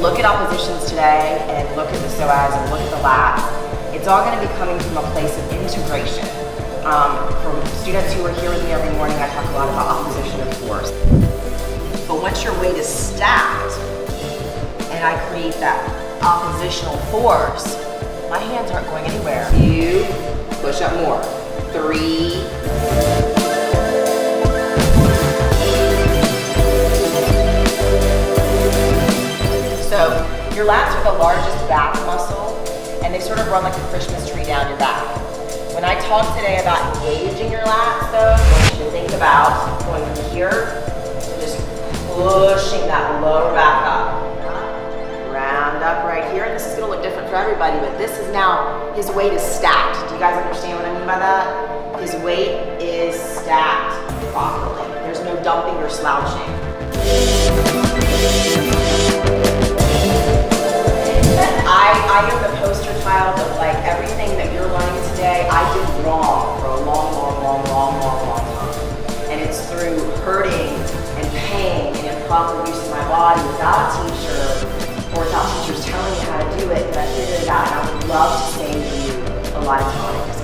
look at oppositions today and look at the psoas and look at the lats, it's all going to be coming from a place of integration. From students who are here with me every morning, I talk a lot about opposition of force. But once your weight is stacked and I create that oppositional force, my hands aren't going anywhere. 2, push up more. 3. So your lats are the largest back muscle, and they sort of run like a Christmas tree down your back. When I talk today about engaging your lats, though, you should think about going from here, just pushing that lower back up. Round up right here, and this is going to look different for everybody, but this is now, his weight is stacked. Do you guys understand what I mean by that? His weight is stacked properly. There's no dumping or slouching. I am the poster child of like everything that you're learning today, I did wrong for a long time. And it's through hurting and pain and improper use of my body without a teacher or without teachers telling me how to do it that I figured it out, and I would love to save you a lot of time.